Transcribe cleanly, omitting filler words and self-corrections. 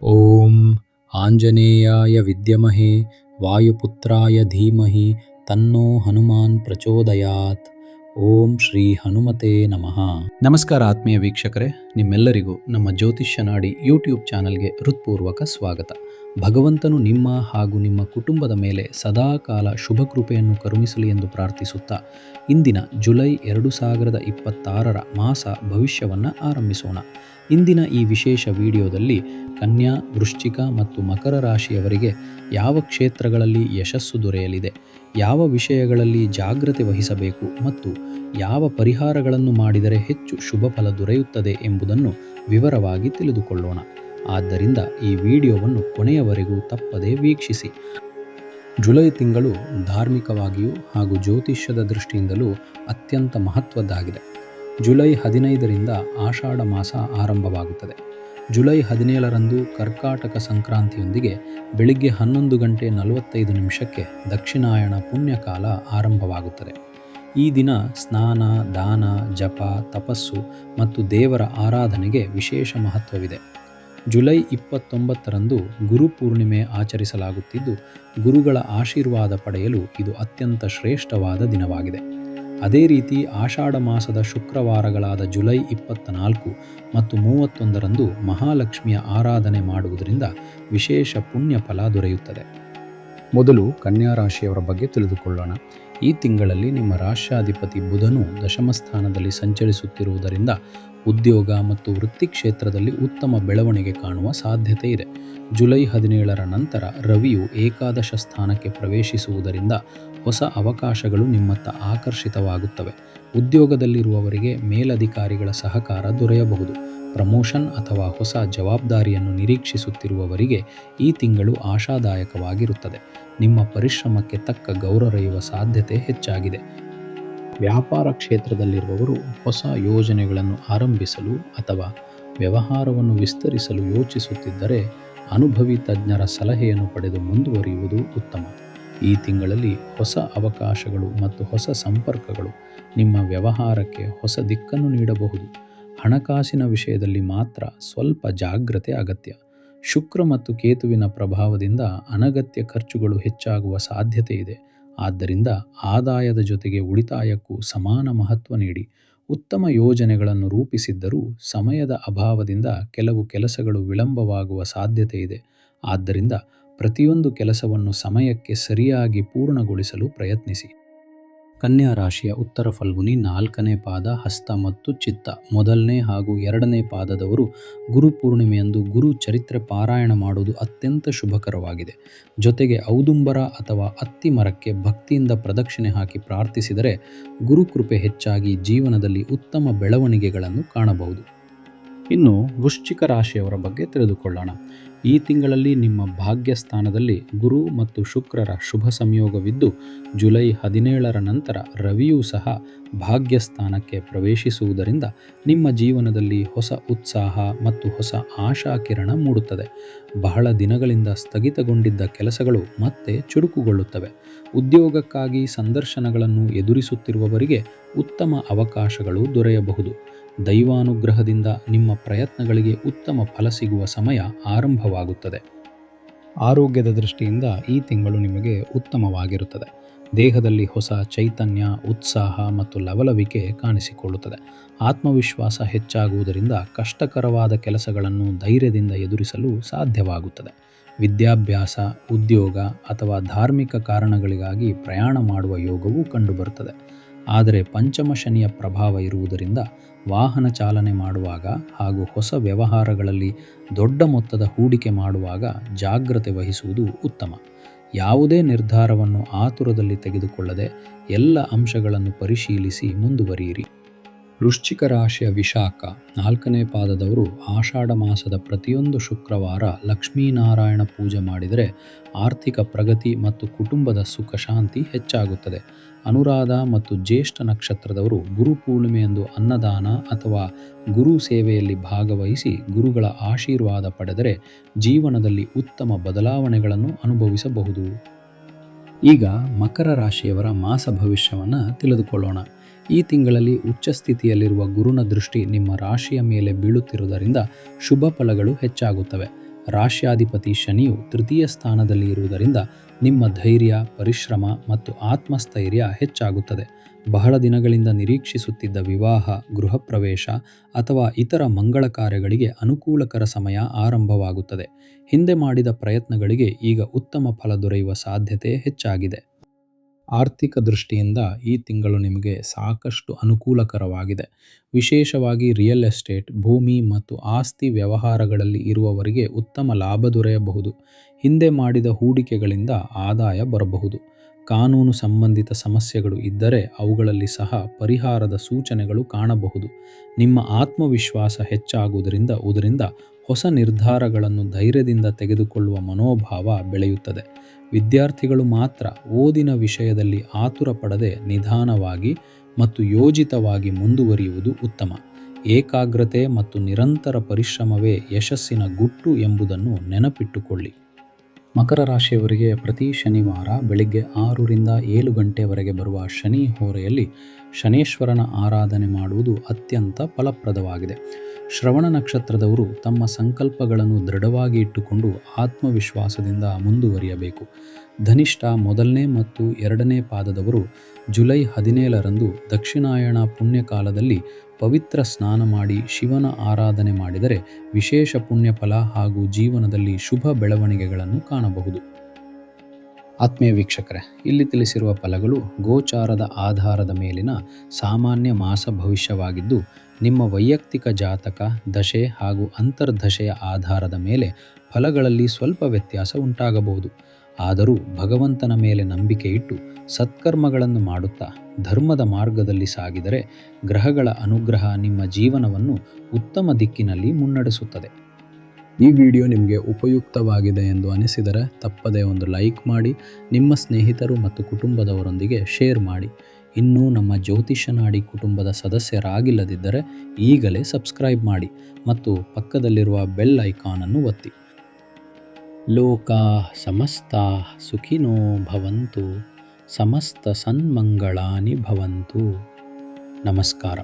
ಓಂ ಆಂಜನೇಯಾಯ ವಿದ್ಮಹೇ ವಾಯುಪುತ್ರಾಯ ಧೀಮಹಿ ತನ್ನೋ ಹನುಮಾನ್ ಪ್ರಚೋದಯಾತ್. ಓಂ ಶ್ರೀ ಹನುಮತೆ ನಮಃ. ನಮಸ್ಕಾರ ಆತ್ಮೀಯ ವೀಕ್ಷಕರೇ, ನಿಮ್ಮೆಲ್ಲರಿಗೂ ನಮ್ಮ ಜ್ಯೋತಿಷ್ಯ ನಾಡಿ ಯೂಟ್ಯೂಬ್ ಚಾನಲ್ಗೆ ಹೃತ್ಪೂರ್ವಕ ಸ್ವಾಗತ. ಭಗವಂತನು ನಿಮ್ಮ ಹಾಗೂ ನಿಮ್ಮ ಕುಟುಂಬದ ಮೇಲೆ ಸದಾಕಾಲ ಶುಭ ಕೃಪೆಯನ್ನು ಕರುಣಿಸಲಿ ಎಂದು ಪ್ರಾರ್ಥಿಸುತ್ತಾ ಇಂದಿನ ಜುಲೈ 2026 ಮಾಸ ಭವಿಷ್ಯವನ್ನು ಆರಂಭಿಸೋಣ. ಇಂದಿನ ಈ ವಿಶೇಷ ವಿಡಿಯೋದಲ್ಲಿ ಕನ್ಯಾ, ವೃಶ್ಚಿಕ ಮತ್ತು ಮಕರ ರಾಶಿಯವರಿಗೆ ಯಾವ ಕ್ಷೇತ್ರಗಳಲ್ಲಿ ಯಶಸ್ಸು ದೊರೆಯಲಿದೆ, ಯಾವ ವಿಷಯಗಳಲ್ಲಿ ಜಾಗ್ರತೆ ವಹಿಸಬೇಕು ಮತ್ತು ಯಾವ ಪರಿಹಾರಗಳನ್ನು ಮಾಡಿದರೆ ಹೆಚ್ಚು ಶುಭ ಫಲ ದೊರೆಯುತ್ತದೆ ಎಂಬುದನ್ನು ವಿವರವಾಗಿ ತಿಳಿದುಕೊಳ್ಳೋಣ. ಆದ್ದರಿಂದ ಈ ವಿಡಿಯೋವನ್ನು ಕೊನೆಯವರೆಗೂ ತಪ್ಪದೇ ವೀಕ್ಷಿಸಿ. ಜುಲೈ ತಿಂಗಳು ಧಾರ್ಮಿಕವಾಗಿಯೂ ಹಾಗೂ ಜ್ಯೋತಿಷ್ಯದ ದೃಷ್ಟಿಯಿಂದಲೂ ಅತ್ಯಂತ ಮಹತ್ವದ್ದಾಗಿದೆ. ಜುಲೈ 15ರಿಂದ ಆಷಾಢ ಮಾಸ ಆರಂಭವಾಗುತ್ತದೆ. ಜುಲೈ 17ರಂದು ಕರ್ಕಾಟಕ ಸಂಕ್ರಾಂತಿಯೊಂದಿಗೆ ಬೆಳಿಗ್ಗೆ 11:45 ದಕ್ಷಿಣಾಯಣ ಪುಣ್ಯಕಾಲ ಆರಂಭವಾಗುತ್ತದೆ. ಈ ದಿನ ಸ್ನಾನ, ದಾನ, ಜಪ, ತಪಸ್ಸು ಮತ್ತು ದೇವರ ಆರಾಧನೆಗೆ ವಿಶೇಷ ಮಹತ್ವವಿದೆ. ಜುಲೈ 29ರಂದು ಗುರುಪೂರ್ಣಿಮೆ ಆಚರಿಸಲಾಗುತ್ತಿದ್ದು, ಗುರುಗಳ ಆಶೀರ್ವಾದ ಪಡೆಯಲು ಇದು ಅತ್ಯಂತ ಶ್ರೇಷ್ಠವಾದ ದಿನವಾಗಿದೆ. ಅದೇ ರೀತಿ ಆಷಾಢ ಮಾಸದ ಶುಕ್ರವಾರಗಳಾದ ಜುಲೈ 24 ಮತ್ತು 31ರಂದು ಮಹಾಲಕ್ಷ್ಮಿಯ ಆರಾಧನೆ ಮಾಡುವುದರಿಂದ ವಿಶೇಷ ಪುಣ್ಯ ಫಲ ದೊರೆಯುತ್ತದೆ. ಮೊದಲು ಕನ್ಯಾ ರಾಶಿಯವರ ಬಗ್ಗೆ ತಿಳಿದುಕೊಳ್ಳೋಣ. ಈ ತಿಂಗಳಲ್ಲಿ ನಿಮ್ಮ ರಾಶ್ಯಾಧಿಪತಿ ಬುಧನು ದಶಮ ಸ್ಥಾನದಲ್ಲಿ ಸಂಚರಿಸುತ್ತಿರುವುದರಿಂದ ಉದ್ಯೋಗ ಮತ್ತು ವೃತ್ತಿ ಕ್ಷೇತ್ರದಲ್ಲಿ ಉತ್ತಮ ಬೆಳವಣಿಗೆ ಕಾಣುವ ಸಾಧ್ಯತೆ ಇದೆ. ಜುಲೈ 17ರ ನಂತರ ರವಿಯು ಏಕಾದಶ ಸ್ಥಾನಕ್ಕೆ ಪ್ರವೇಶಿಸುವುದರಿಂದ ಹೊಸ ಅವಕಾಶಗಳು ನಿಮ್ಮತ್ತ ಆಕರ್ಷಿತವಾಗುತ್ತವೆ. ಉದ್ಯೋಗದಲ್ಲಿರುವವರಿಗೆ ಮೇಲಧಿಕಾರಿಗಳ ಸಹಕಾರ ದೊರೆಯಬಹುದು. ಪ್ರಮೋಷನ್ ಅಥವಾ ಹೊಸ ಜವಾಬ್ದಾರಿಯನ್ನು ನಿರೀಕ್ಷಿಸುತ್ತಿರುವವರಿಗೆ ಈ ತಿಂಗಳು ಆಶಾದಾಯಕವಾಗಿರುತ್ತದೆ. ನಿಮ್ಮ ಪರಿಶ್ರಮಕ್ಕೆ ತಕ್ಕ ಗೌರವ ಸಾಧ್ಯತೆ ಹೆಚ್ಚಾಗಿದೆ. ವ್ಯಾಪಾರ ಕ್ಷೇತ್ರದಲ್ಲಿರುವವರು ಹೊಸ ಯೋಜನೆಗಳನ್ನು ಆರಂಭಿಸಲು ಅಥವಾ ವ್ಯವಹಾರವನ್ನು ವಿಸ್ತರಿಸಲು ಯೋಚಿಸುತ್ತಿದ್ದರೆ ಅನುಭವಿ ತಜ್ಞರ ಸಲಹೆಯನ್ನು ಪಡೆದು ಮುಂದುವರಿಯುವುದು ಉತ್ತಮ. ಈ ತಿಂಗಳಲ್ಲಿ ಹೊಸ ಅವಕಾಶಗಳು ಮತ್ತು ಹೊಸ ಸಂಪರ್ಕಗಳು ನಿಮ್ಮ ವ್ಯವಹಾರಕ್ಕೆ ಹೊಸ ದಿಕ್ಕನ್ನು ನೀಡಬಹುದು. ಹಣಕಾಸಿನ ವಿಷಯದಲ್ಲಿ ಮಾತ್ರ ಸ್ವಲ್ಪ ಜಾಗ್ರತೆ ಅಗತ್ಯ. ಶುಕ್ರ ಮತ್ತು ಕೇತುವಿನ ಪ್ರಭಾವದಿಂದ ಅನಗತ್ಯ ಖರ್ಚುಗಳು ಹೆಚ್ಚಾಗುವ ಸಾಧ್ಯತೆ ಇದೆ. ಆದ್ದರಿಂದ ಆದಾಯದ ಜೊತೆಗೆ ಉಳಿತಾಯಕ್ಕೂ ಸಮಾನ ಮಹತ್ವ ನೀಡಿ. ಉತ್ತಮ ಯೋಜನೆಗಳನ್ನು ರೂಪಿಸಿದ್ದರೂ ಸಮಯದ ಅಭಾವದಿಂದ ಕೆಲವು ಕೆಲಸಗಳು ವಿಳಂಬವಾಗುವ ಸಾಧ್ಯತೆ ಇದೆ. ಆದ್ದರಿಂದ ಪ್ರತಿಯೊಂದು ಕೆಲಸವನ್ನು ಸಮಯಕ್ಕೆ ಸರಿಯಾಗಿ ಪೂರ್ಣಗೊಳಿಸಲು ಪ್ರಯತ್ನಿಸಿ. ಕನ್ಯಾ ರಾಶಿಯ ಉತ್ತರ ಫಲ್ಗುನಿ 4ನೇ ಪಾದ, ಹಸ್ತ ಮತ್ತು ಚಿತ್ತ ಮೊದಲನೇ ಹಾಗೂ 2ನೇ ಪಾದದವರು ಗುರುಪೂರ್ಣಿಮೆಯಂದು ಗುರು ಚರಿತ್ರೆ ಪಾರಾಯಣ ಮಾಡುವುದು ಅತ್ಯಂತ ಶುಭಕರವಾಗಿದೆ. ಜೊತೆಗೆ ಔದುಂಬರ ಅಥವಾ ಅತ್ತಿ ಮರಕ್ಕೆ ಭಕ್ತಿಯಿಂದ ಪ್ರದಕ್ಷಿಣೆ ಹಾಕಿ ಪ್ರಾರ್ಥಿಸಿದರೆ ಗುರುಕೃಪೆ ಹೆಚ್ಚಾಗಿ ಜೀವನದಲ್ಲಿ ಉತ್ತಮ ಬೆಳವಣಿಗೆಗಳನ್ನು ಕಾಣಬಹುದು. ಇನ್ನು ವೃಶ್ಚಿಕ ರಾಶಿಯವರ ಬಗ್ಗೆ ತಿಳಿದುಕೊಳ್ಳೋಣ. ಈ ತಿಂಗಳಲ್ಲಿ ನಿಮ್ಮ ಭಾಗ್ಯಸ್ಥಾನದಲ್ಲಿ ಗುರು ಮತ್ತು ಶುಕ್ರರ ಶುಭ ಸಂಯೋಗವಿದ್ದು, ಜುಲೈ 17ರ ನಂತರ ರವಿಯೂ ಸಹ ಭಾಗ್ಯಸ್ಥಾನಕ್ಕೆ ಪ್ರವೇಶಿಸುವುದರಿಂದ ನಿಮ್ಮ ಜೀವನದಲ್ಲಿ ಹೊಸ ಉತ್ಸಾಹ ಮತ್ತು ಹೊಸ ಆಶಾಕಿರಣ ಮೂಡುತ್ತದೆ. ಬಹಳ ದಿನಗಳಿಂದ ಸ್ಥಗಿತಗೊಂಡಿದ್ದ ಕೆಲಸಗಳು ಮತ್ತೆ ಚುರುಕುಗೊಳ್ಳುತ್ತವೆ. ಉದ್ಯೋಗಕ್ಕಾಗಿ ಸಂದರ್ಶನಗಳನ್ನು ಎದುರಿಸುತ್ತಿರುವವರಿಗೆ ಉತ್ತಮ ಅವಕಾಶಗಳು ದೊರೆಯಬಹುದು. ದೈವಾನುಗ್ರಹದಿಂದ ನಿಮ್ಮ ಪ್ರಯತ್ನಗಳಿಗೆ ಉತ್ತಮ ಫಲ ಸಿಗುವ ಸಮಯ ಆರಂಭವಾಗುತ್ತದೆ. ಆರೋಗ್ಯದ ದೃಷ್ಟಿಯಿಂದ ಈ ತಿಂಗಳು ನಿಮಗೆ ಉತ್ತಮವಾಗಿರುತ್ತದೆ. ದೇಹದಲ್ಲಿ ಹೊಸ ಚೈತನ್ಯ, ಉತ್ಸಾಹ ಮತ್ತು ಲವಲವಿಕೆ ಕಾಣಿಸಿಕೊಳ್ಳುತ್ತದೆ. ಆತ್ಮವಿಶ್ವಾಸ ಹೆಚ್ಚಾಗುವುದರಿಂದ ಕಷ್ಟಕರವಾದ ಕೆಲಸಗಳನ್ನು ಧೈರ್ಯದಿಂದ ಎದುರಿಸಲು ಸಾಧ್ಯವಾಗುತ್ತದೆ. ವಿದ್ಯಾಭ್ಯಾಸ, ಉದ್ಯೋಗ ಅಥವಾ ಧಾರ್ಮಿಕ ಕಾರಣಗಳಿಗಾಗಿ ಪ್ರಯಾಣ ಮಾಡುವ ಯೋಗವೂ ಕಂಡುಬರುತ್ತದೆ. ಆದರೆ ಪಂಚಮ ಶನಿಯ ಪ್ರಭಾವ ಇರುವುದರಿಂದ ವಾಹನ ಚಾಲನೆ ಮಾಡುವಾಗ ಹಾಗೂ ಹೊಸ ವ್ಯವಹಾರಗಳಲ್ಲಿ ದೊಡ್ಡ ಮೊತ್ತದ ಹೂಡಿಕೆ ಮಾಡುವಾಗ ಜಾಗ್ರತೆ ವಹಿಸುವುದು ಉತ್ತಮ. ಯಾವುದೇ ನಿರ್ಧಾರವನ್ನು ಆತುರದಲ್ಲಿ ತೆಗೆದುಕೊಳ್ಳದೆ ಎಲ್ಲ ಅಂಶಗಳನ್ನು ಪರಿಶೀಲಿಸಿ ಮುಂದುವರಿಯಿರಿ. ವೃಶ್ಚಿಕ ರಾಶಿಯ ವಿಶಾಖ 4ನೇ ಪಾದದವರು ಆಷಾಢ ಮಾಸದ ಪ್ರತಿಯೊಂದು ಶುಕ್ರವಾರ ಲಕ್ಷ್ಮೀನಾರಾಯಣ ಪೂಜೆ ಮಾಡಿದರೆ ಆರ್ಥಿಕ ಪ್ರಗತಿ ಮತ್ತು ಕುಟುಂಬದ ಸುಖ ಶಾಂತಿ ಹೆಚ್ಚಾಗುತ್ತದೆ. ಅನುರಾಧ ಮತ್ತು ಜ್ಯೇಷ್ಠ ನಕ್ಷತ್ರದವರು ಗುರುಪೂರ್ಣಿಮೆಯಂದು ಅನ್ನದಾನ ಅಥವಾ ಗುರು ಸೇವೆಯಲ್ಲಿ ಭಾಗವಹಿಸಿ ಗುರುಗಳ ಆಶೀರ್ವಾದ ಪಡೆದರೆ ಜೀವನದಲ್ಲಿ ಉತ್ತಮ ಬದಲಾವಣೆಗಳನ್ನು ಅನುಭವಿಸಬಹುದು. ಈಗ ಮಕರ ರಾಶಿಯವರ ಮಾಸ ಭವಿಷ್ಯವನ್ನು ತಿಳಿದುಕೊಳ್ಳೋಣ. ಈ ತಿಂಗಳಲ್ಲಿ ಉಚ್ಚ ಸ್ಥಿತಿಯಲ್ಲಿರುವ ಗುರುನ ದೃಷ್ಟಿ ನಿಮ್ಮ ರಾಶಿಯ ಮೇಲೆ ಬೀಳುತ್ತಿರುವುದರಿಂದ ಶುಭ ಫಲಗಳು ಹೆಚ್ಚಾಗುತ್ತವೆ. ರಾಶ್ಯಾಧಿಪತಿ ಶನಿಯು ತೃತೀಯ ಸ್ಥಾನದಲ್ಲಿ ಇರುವುದರಿಂದ ನಿಮ್ಮ ಧೈರ್ಯ, ಪರಿಶ್ರಮ ಮತ್ತು ಆತ್ಮಸ್ಥೈರ್ಯ ಹೆಚ್ಚಾಗುತ್ತದೆ. ಬಹಳ ದಿನಗಳಿಂದ ನಿರೀಕ್ಷಿಸುತ್ತಿದ್ದ ವಿವಾಹ, ಗೃಹ ಪ್ರವೇಶ ಅಥವಾ ಇತರ ಮಂಗಳ ಕಾರ್ಯಗಳಿಗೆ ಅನುಕೂಲಕರ ಸಮಯ ಆರಂಭವಾಗುತ್ತದೆ. ಹಿಂದೆ ಮಾಡಿದ ಪ್ರಯತ್ನಗಳಿಗೆ ಈಗ ಉತ್ತಮ ಫಲ ದೊರೆಯುವ ಸಾಧ್ಯತೆ ಹೆಚ್ಚಾಗಿದೆ. ಆರ್ಥಿಕ ದೃಷ್ಟಿಯಿಂದ ಈ ತಿಂಗಳು ನಿಮಗೆ ಸಾಕಷ್ಟು ಅನುಕೂಲಕರವಾಗಿದೆ. ವಿಶೇಷವಾಗಿ ರಿಯಲ್ ಎಸ್ಟೇಟ್, ಭೂಮಿ ಮತ್ತು ಆಸ್ತಿ ವ್ಯವಹಾರಗಳಲ್ಲಿ ಇರುವವರಿಗೆ ಉತ್ತಮ ಲಾಭ ದೊರೆಯಬಹುದು. ಹಿಂದೆ ಮಾಡಿದ ಹೂಡಿಕೆಗಳಿಂದ ಆದಾಯ ಬರಬಹುದು. ಕಾನೂನು ಸಂಬಂಧಿತ ಸಮಸ್ಯೆಗಳು ಇದ್ದರೆ ಅವುಗಳಲ್ಲಿ ಸಹ ಪರಿಹಾರದ ಸೂಚನೆಗಳು ಕಾಣಬಹುದು. ನಿಮ್ಮ ಆತ್ಮವಿಶ್ವಾಸ ಹೆಚ್ಚಾಗುವುದರಿಂದ ಹೊಸ ನಿರ್ಧಾರಗಳನ್ನು ಧೈರ್ಯದಿಂದ ತೆಗೆದುಕೊಳ್ಳುವ ಮನೋಭಾವ ಬೆಳೆಯುತ್ತದೆ. ವಿದ್ಯಾರ್ಥಿಗಳು ಮಾತ್ರ ಓದಿನ ವಿಷಯದಲ್ಲಿ ಆತುರ ಪಡದೆ ನಿಧಾನವಾಗಿ ಮತ್ತು ಯೋಜಿತವಾಗಿ ಮುಂದುವರಿಯುವುದು ಉತ್ತಮ. ಏಕಾಗ್ರತೆ ಮತ್ತು ನಿರಂತರ ಪರಿಶ್ರಮವೇ ಯಶಸ್ಸಿನ ಗುಟ್ಟು ಎಂಬುದನ್ನು ನೆನಪಿಟ್ಟುಕೊಳ್ಳಿ. ಮಕರ ರಾಶಿಯವರಿಗೆ ಪ್ರತಿ ಶನಿವಾರ ಬೆಳಿಗ್ಗೆ 6ರಿಂದ 7 ಗಂಟೆವರೆಗೆ ಬರುವ ಶನಿ ಹೋರೆಯಲ್ಲಿ ಶನೇಶ್ವರನ ಆರಾಧನೆ ಮಾಡುವುದು ಅತ್ಯಂತ ಫಲಪ್ರದವಾಗಿದೆ. ಶ್ರವಣ ನಕ್ಷತ್ರದವರು ತಮ್ಮ ಸಂಕಲ್ಪಗಳನ್ನು ದೃಢವಾಗಿ ಇಟ್ಟುಕೊಂಡು ಆತ್ಮವಿಶ್ವಾಸದಿಂದ ಮುಂದುವರಿಯಬೇಕು. ಧನಿಷ್ಠ 1ನೇ ಮತ್ತು 2ನೇ ಪಾದದವರು ಜುಲೈ 17ರಂದು ದಕ್ಷಿಣಾಯಣ ಪುಣ್ಯಕಾಲದಲ್ಲಿ ಪವಿತ್ರ ಸ್ನಾನ ಮಾಡಿ ಶಿವನ ಆರಾಧನೆ ಮಾಡಿದರೆ ವಿಶೇಷ ಪುಣ್ಯಫಲ ಹಾಗೂ ಜೀವನದಲ್ಲಿ ಶುಭ ಬೆಳವಣಿಗೆಗಳನ್ನು ಕಾಣಬಹುದು. ಆತ್ಮೀಯ ವೀಕ್ಷಕರೇ, ಇಲ್ಲಿ ತಿಳಿಸಿರುವ ಫಲಗಳು ಗೋಚಾರದ ಆಧಾರದ ಮೇಲಿನ ಸಾಮಾನ್ಯ ಮಾಸ ಭವಿಷ್ಯವಾಗಿದ್ದು, ನಿಮ್ಮ ವೈಯಕ್ತಿಕ ಜಾತಕ, ದಶೆ ಹಾಗೂ ಅಂತರ್ದಶೆಯ ಆಧಾರದ ಮೇಲೆ ಫಲಗಳಲ್ಲಿ ಸ್ವಲ್ಪ ವ್ಯತ್ಯಾಸ ಉಂಟಾಗಬಹುದು. ಆದರೂ ಭಗವಂತನ ಮೇಲೆ ನಂಬಿಕೆ ಇಟ್ಟು ಸತ್ಕರ್ಮಗಳನ್ನು ಮಾಡುತ್ತಾ ಧರ್ಮದ ಮಾರ್ಗದಲ್ಲಿ ಸಾಗಿದರೆ ಗ್ರಹಗಳ ಅನುಗ್ರಹ ನಿಮ್ಮ ಜೀವನವನ್ನು ಉತ್ತಮ ದಿಕ್ಕಿನಲ್ಲಿ ಮುನ್ನಡೆಸುತ್ತದೆ. ಈ ವಿಡಿಯೋ ನಿಮಗೆ ಉಪಯುಕ್ತವಾಗಿದೆ ಎಂದು ಅನಿಸಿದರೆ ತಪ್ಪದೇ ಒಂದು ಲೈಕ್ ಮಾಡಿ, ನಿಮ್ಮ ಸ್ನೇಹಿತರು ಮತ್ತು ಕುಟುಂಬದವರೊಂದಿಗೆ ಶೇರ್ ಮಾಡಿ. ಇನ್ನೂ ನಮ್ಮ ಜ್ಯೋತಿಷ್ಯ ನಾಡಿ ಕುಟುಂಬದ ಸದಸ್ಯರಾಗಿಲ್ಲದಿದ್ದರೆ ಈಗಲೇ ಸಬ್ಸ್ಕ್ರೈಬ್ ಮಾಡಿ ಮತ್ತು ಪಕ್ಕದಲ್ಲಿರುವ ಬೆಲ್ ಐಕಾನನ್ನು ಒತ್ತಿ. ಲೋಕಾಃ ಸಮಸ್ತಾಃ ಸುಖಿನೋ ಭವಂತು, ಸಮಸ್ತ ಸನ್ಮಂಗಳಾನಿ ಭವಂತು. ನಮಸ್ಕಾರ.